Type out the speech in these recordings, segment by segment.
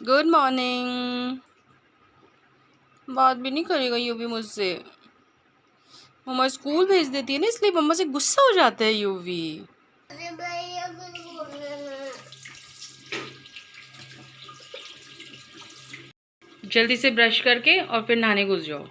Good morning. बात भी नहीं करेगा यू भी मुझसे। मम्मा स्कूल भेज देती है ना, इसलिए मम्मा से गुस्सा हो जाता है यू भी। जल्दी से ब्रश करके और फिर नहाने घुस जाओ।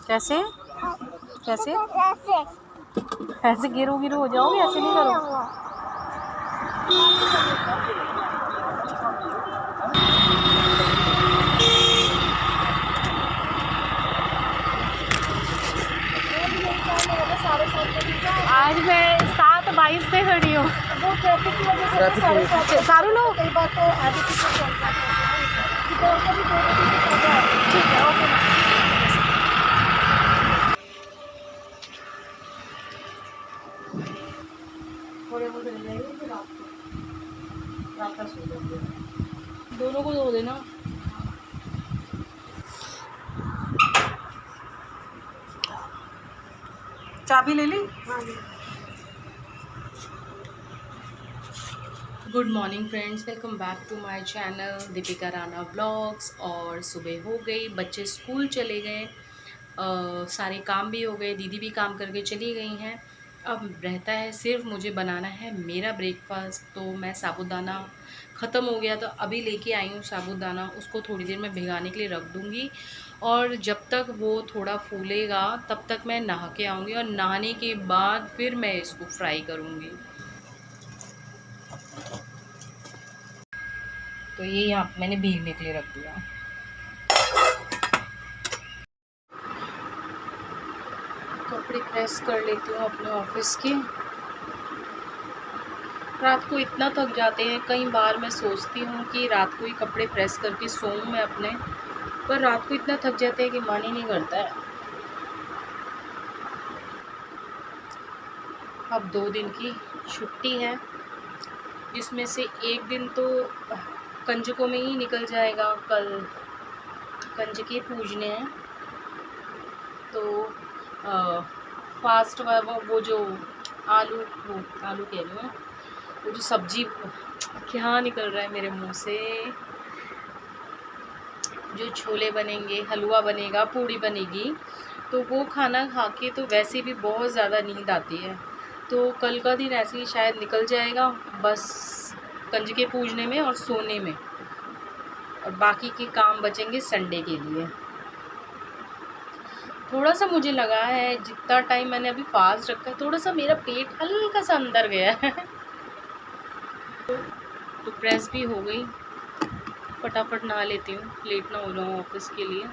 कैसे कैसे ऐसे गिरो गिरो हो जाओगे, ऐसे नहीं करो। आज मैं 7:22 से खड़ी हूँ। वो ट्रैफिक की वजह से सारू लो कई बार तो आगे पीछे चलता है। ठीक है, ओके। थोड़े बहुत रह जाएंगे फिर रात का सो जाएंगे। दोनों को धो देना। चाबी ले ली? हाँ। Good morning friends, welcome back to my channel Deepika Rana vlogs. और सुबह हो गई, बच्चे स्कूल चले गए, सारे काम भी हो गए, दीदी भी काम करके चली गई हैं। अब रहता है सिर्फ मुझे बनाना है मेरा ब्रेकफास्ट। तो मैं साबूदाना ख़त्म हो गया तो अभी लेके आई हूँ साबूदाना, उसको थोड़ी देर में भिगाने के लिए रख दूँगी। और जब तक वो थोड़ा फूलेगा तब तक मैं नहा के आऊँगी, और नहाने के बाद फिर मैं इसको फ्राई करूँगी। तो ये यहाँ मैंने भीगने के लिए रख दिया। कपड़े प्रेस कर लेती हूँ अपने ऑफिस के। रात को इतना थक जाते हैं, कई बार मैं सोचती हूँ कि रात को ही कपड़े प्रेस करके सोऊं मैं अपने, पर रात को इतना थक जाते हैं कि मन ही नहीं करता है। अब 2 दिन की छुट्टी है, जिसमें से एक दिन तो कंजकों में ही निकल जाएगा। कल कंजके पूजने हैं, तो फास्ट वो जो आलू कह रही हूँ, वो जो सब्जी, क्या निकल रहा है मेरे मुंह से, जो छोले बनेंगे, हलवा बनेगा, पूड़ी बनेगी, तो वो खाना खा के तो वैसे भी बहुत ज़्यादा नींद आती है। तो कल का दिन ऐसे ही शायद निकल जाएगा, बस कंजके पूजने में और सोने में, और बाकी के काम बचेंगे संडे के लिए। थोड़ा सा मुझे लगा है, जितना टाइम मैंने अभी फास्ट रखा है, थोड़ा सा मेरा पेट हल्का सा अंदर गया है। तो प्रेस भी हो गई, फटाफट नहा लेती हूँ, लेट ना हो जाऊँ ऑफिस के लिए।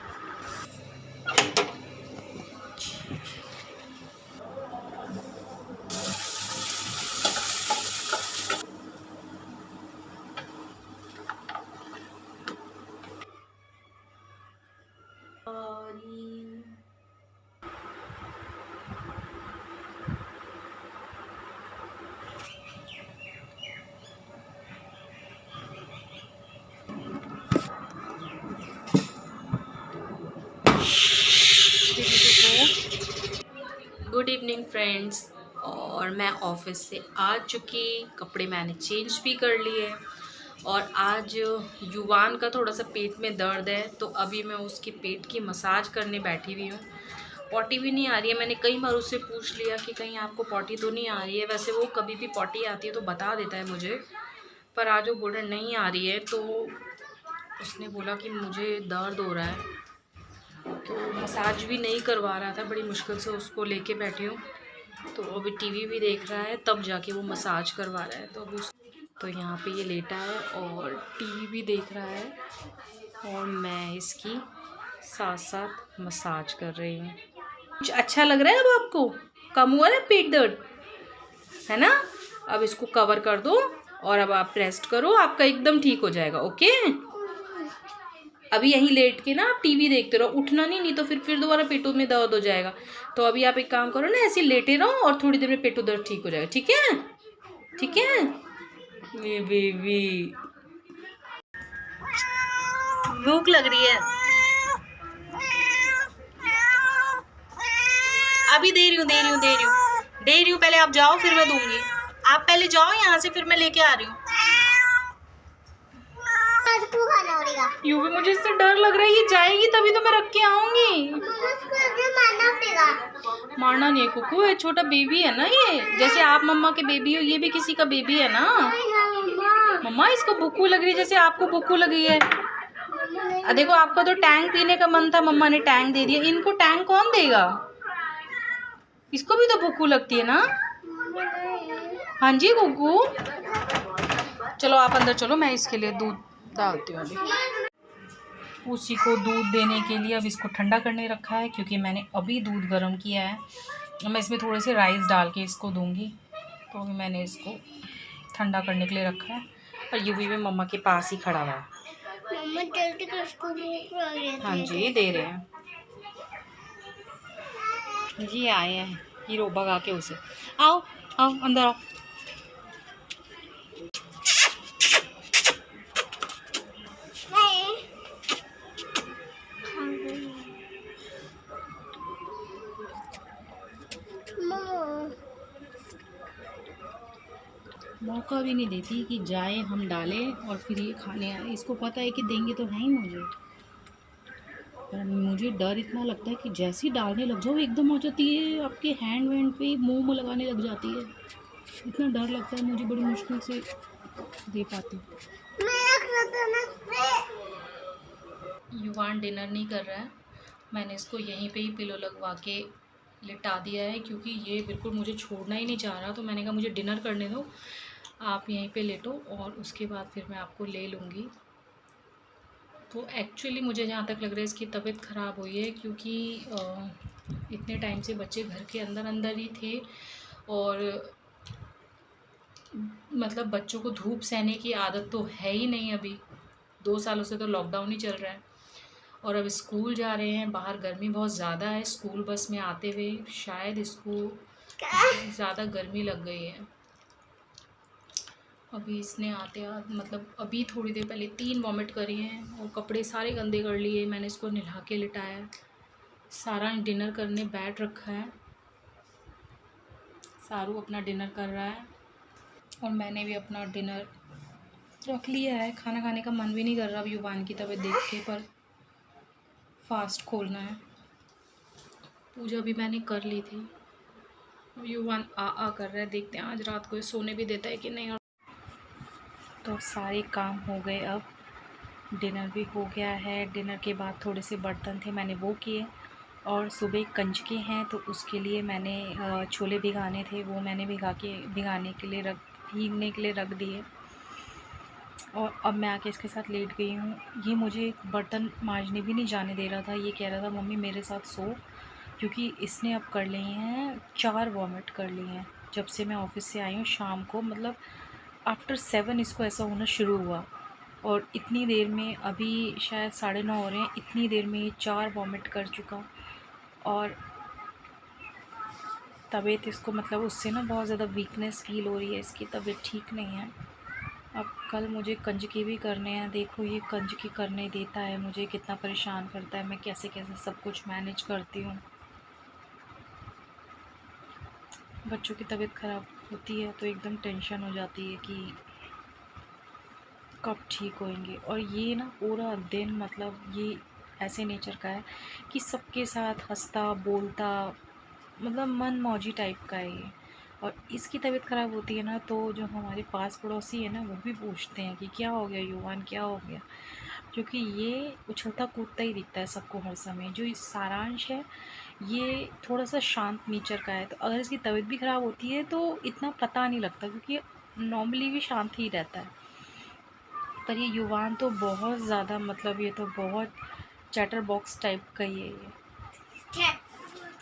गुड इवनिंग फ्रेंड्स, और मैं ऑफिस से आ चुकी, कपड़े मैंने चेंज भी कर लिए। और आज युवान का थोड़ा सा पेट में दर्द है, तो अभी मैं उसके पेट की मसाज करने बैठी हुई हूँ। पॉटी भी नहीं आ रही है, मैंने कई बार उससे पूछ लिया कि कहीं आपको पॉटी तो नहीं आ रही है। वैसे वो कभी भी पॉटी आती है तो बता देता है मुझे, पर आज वो बोल रहा नहीं आ रही है। तो उसने बोला कि मुझे दर्द हो रहा है, तो मसाज भी नहीं करवा रहा था, बड़ी मुश्किल से उसको लेके बैठी हूँ। तो अभी टीवी भी देख रहा है, तब जाके वो मसाज करवा रहा है। तो अभी तो यहाँ पे ये लेटा है और टीवी भी देख रहा है, और मैं इसकी साथ साथ मसाज कर रही हूँ। कुछ अच्छा लग रहा है अब आपको? कम हुआ ना पेट दर्द, है ना? अब इसको कवर कर दो और अब आप रेस्ट करो, आपका एकदम ठीक हो जाएगा। ओके, अभी यहीं लेट के ना आप टीवी देखते रहो, उठना नहीं तो फिर दोबारा पेटों में दर्द हो जाएगा। तो अभी आप एक काम करो ना, ऐसे लेटे रहो और थोड़ी देर में पेटों दर्द ठीक हो जाएगा। ठीक है? ठीक है ये बेबी, भूख लग रही है? अभी दे रही हूँ, पहले आप जाओ फिर मैं दूंगी। आप पहले जाओ यहाँ से, फिर मैं लेके आ रही हूँ। यूं भी मुझे इससे डर लग रहा है, ये जाएगी तभी तो मैं रख के आऊंगी। मारना नहीं है कुकू, ये छोटा बेबी है ना, ये जैसे आप मम्मा के बेबी हो, ये भी किसी का बेबी है ना। मम्मा इसको भूख लग रही है जैसे आपको भूख लगी है। देखो आपका तो टैंग पीने का मन था, मम्मा ने टैंग दे दिया। इनको टैंग कौन देगा? इसको भी तो भूख लगती है ना। हाँ जी गुग्गू, चलो आप अंदर चलो, मैं इसके लिए दूध डालती हूँ अभी। उसी को दूध देने के लिए अब इसको ठंडा करने रखा है, क्योंकि मैंने अभी दूध गर्म किया है। मैं इसमें थोड़े से राइस डाल के इसको दूंगी, तो अभी मैंने इसको ठंडा करने के लिए रखा है। और यूवी में मम्मा के पास ही खड़ा हुआ है। हाँ जी दे रहे हैं, ये आए हैं, ये रोबा गा के उसे। आओ आओ अंदर आओ। मौका भी नहीं देती कि जाए हम डालें और फिर ये खाने आए। इसको पता है कि देंगे तो है ही मुझे, पर मुझे डर इतना लगता है कि जैसे ही डालने लग जाओ एकदम हो जाती है, आपके हैंड वैंड पे मुंह में लगाने लग जाती है। इतना डर लगता है मुझे, बड़ी मुश्किल से दे पाती हूँ। युवान डिनर नहीं कर रहा है, मैंने इसको यहीं पे ही पिलो लगवा के लिटा दिया है, क्योंकि ये बिल्कुल मुझे छोड़ना ही नहीं चाह रहा। तो मैंने कहा मुझे डिनर करने दो, आप यहीं पे लेटो और उसके बाद फिर मैं आपको ले लूँगी। तो एक्चुअली मुझे जहाँ तक लग रहा है इसकी तबीयत ख़राब हुई है, क्योंकि इतने टाइम से बच्चे घर के अंदर अंदर ही थे, और मतलब बच्चों को धूप सहने की आदत तो है ही नहीं। अभी 2 सालों से तो लॉकडाउन ही चल रहा है, और अब स्कूल जा रहे हैं, बाहर गर्मी बहुत ज़्यादा है। स्कूल बस में आते हुए शायद इसको ज़्यादा गर्मी लग गई है। अभी इसने आते मतलब अभी थोड़ी देर पहले 3 वॉमिट करी हैं, और कपड़े सारे गंदे कर लिए। मैंने इसको नहा के लिटाया है। सारा डिनर करने बैठ रखा है, सारू अपना डिनर कर रहा है, और मैंने भी अपना डिनर रख लिया है। खाना खाने का मन भी नहीं कर रहा अब युवान की तबीयत देख के, पर फास्ट खोलना है। पूजा भी मैंने कर ली थी। अब युवान आ कर रहा है, देखते हैं आज रात को सोने भी देता है कि नहीं। तो सारे काम हो गए, अब डिनर भी हो गया है। डिनर के बाद थोड़े से बर्तन थे, मैंने वो किए, और सुबह कंजके हैं तो उसके लिए मैंने छोले भिगाने थे, वो मैंने भीगने के लिए रख दिए। और अब मैं आके इसके साथ लेट गई हूँ। ये मुझे बर्तन मांजने भी नहीं जाने दे रहा था, ये कह रहा था मम्मी मेरे साथ सो, क्योंकि इसने अब कर लिए हैं 4 वॉमिट कर लिए हैं जब से मैं ऑफ़िस से आई हूँ शाम को। मतलब आफ्टर 7 इसको ऐसा होना शुरू हुआ, और इतनी देर में अभी शायद 9:30 हो रहे हैं, इतनी देर में ये 4 वॉमिट कर चुका। और तबीयत इसको मतलब उससे ना बहुत ज़्यादा वीकनेस फ़ील हो रही है, इसकी तबीयत ठीक नहीं है। अब कल मुझे कंजके भी करने हैं। देखो ये कंजके करने देता है मुझे, कितना परेशान करता है। मैं कैसे कैसे सब कुछ मैनेज करती हूँ। बच्चों की तबीयत ख़राब होती है तो एकदम टेंशन हो जाती है कि कब ठीक होएंगे। और ये ना पूरा दिन मतलब ये ऐसे नेचर का है कि सबके साथ हंसता बोलता, मतलब मन मौजी टाइप का है ये। और इसकी तबीयत ख़राब होती है ना, तो जो हमारे पास पड़ोसी है ना वो भी पूछते हैं कि क्या हो गया युवान, क्या हो गया, क्योंकि ये उछलता कूदता ही दिखता है सबको हर समय। जो इस सारांश है ये थोड़ा सा शांत नेचर का है, तो अगर इसकी तबीयत भी ख़राब होती है तो इतना पता नहीं लगता, क्योंकि नॉर्मली भी शांत ही रहता है। पर ये युवान तो बहुत ज़्यादा, मतलब ये तो बहुत चैटर बॉक्स टाइप का ही है ये।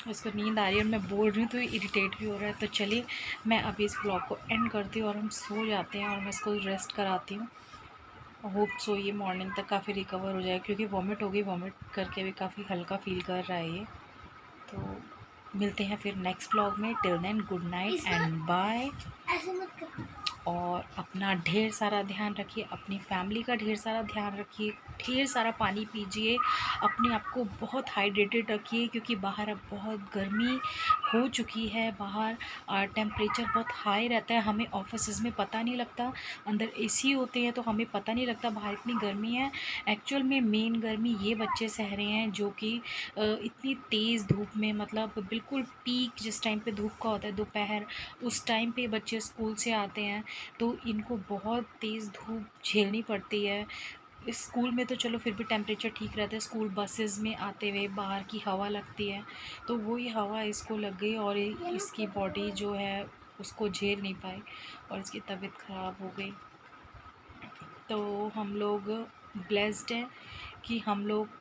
इसको नींद आ रही है और मैं बोल रही हूँ तो इरिटेट भी हो रहा है। तो चलिए मैं अभी इस ब्लॉग को एंड करती हूँ और हम सो जाते हैं और मैं इसको रेस्ट कराती हूँ। होप सो ये मॉर्निंग तक काफ़ी रिकवर हो जाए, क्योंकि वॉमिट हो गई, वॉमिट करके भी काफ़ी हल्का फील कर रहा है ये। तो मिलते हैं फिर नेक्स्ट ब्लॉग में। Till then good night and bye. और अपना ढेर सारा ध्यान रखिए, अपनी फैमिली का ढेर सारा ध्यान रखिए, ढेर सारा पानी पीजिए, अपने आप को बहुत हाइड्रेटेड रखिए, क्योंकि बाहर अब बहुत गर्मी हो चुकी है। बाहर टेम्परेचर बहुत हाई रहता है, हमें ऑफिस में पता नहीं लगता, अंदर एसी होते हैं तो हमें पता नहीं लगता बाहर इतनी गर्मी है। एक्चुअल में मेन गर्मी ये बच्चे सह रहे हैं जो कि इतनी तेज़ धूप में, मतलब बिल्कुल पीक जिस टाइम पे धूप का होता है दोपहर, उस टाइम पे बच्चे स्कूल से आते हैं तो इनको बहुत तेज़ धूप झेलनी पड़ती है। स्कूल में तो चलो फिर भी टेम्परेचर ठीक रहता है, स्कूल बसेस में आते हुए बाहर की हवा लगती है तो वही हवा इसको लग गई और इसकी बॉडी जो है उसको झेल नहीं पाई और इसकी तबीयत ख़राब हो गई। तो हम लोग ब्लेस्ड हैं कि हम लोग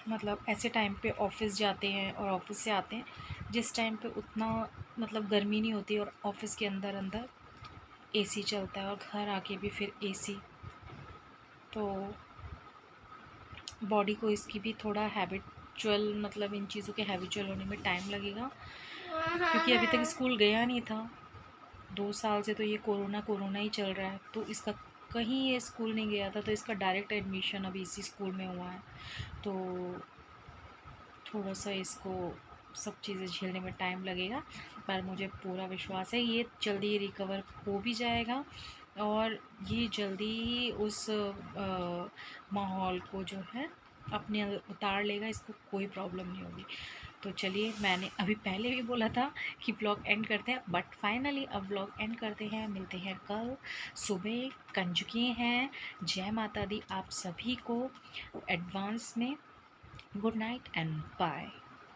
मतलब ऐसे टाइम पे ऑफिस जाते हैं और ऑफिस से आते हैं जिस टाइम पे उतना मतलब गर्मी नहीं होती और ऑफिस के अंदर अंदर एसी चलता है और घर आके भी फिर एसी। तो बॉडी को इसकी भी थोड़ा हैबिचुअल, मतलब इन चीज़ों के हैबिचुअल होने में टाइम लगेगा, क्योंकि अभी तक स्कूल गया नहीं था। 2 साल से तो ये कोरोना ही चल रहा है, तो इसका कहीं ये स्कूल नहीं गया था, तो इसका डायरेक्ट एडमिशन अभी इसी स्कूल में हुआ है। तो थोड़ा सा इसको सब चीज़ें झेलने में टाइम लगेगा, पर मुझे पूरा विश्वास है ये जल्दी रिकवर हो भी जाएगा और ये जल्दी ही उस माहौल को जो है अपने अंदर उतार लेगा, इसको कोई प्रॉब्लम नहीं होगी। तो चलिए, मैंने अभी पहले भी बोला था कि ब्लॉग एंड करते हैं, बट फाइनली अब ब्लॉग एंड करते हैं। मिलते हैं कल सुबह, कंजुके हैं। जय माता दी आप सभी को एडवांस में। Good night and bye.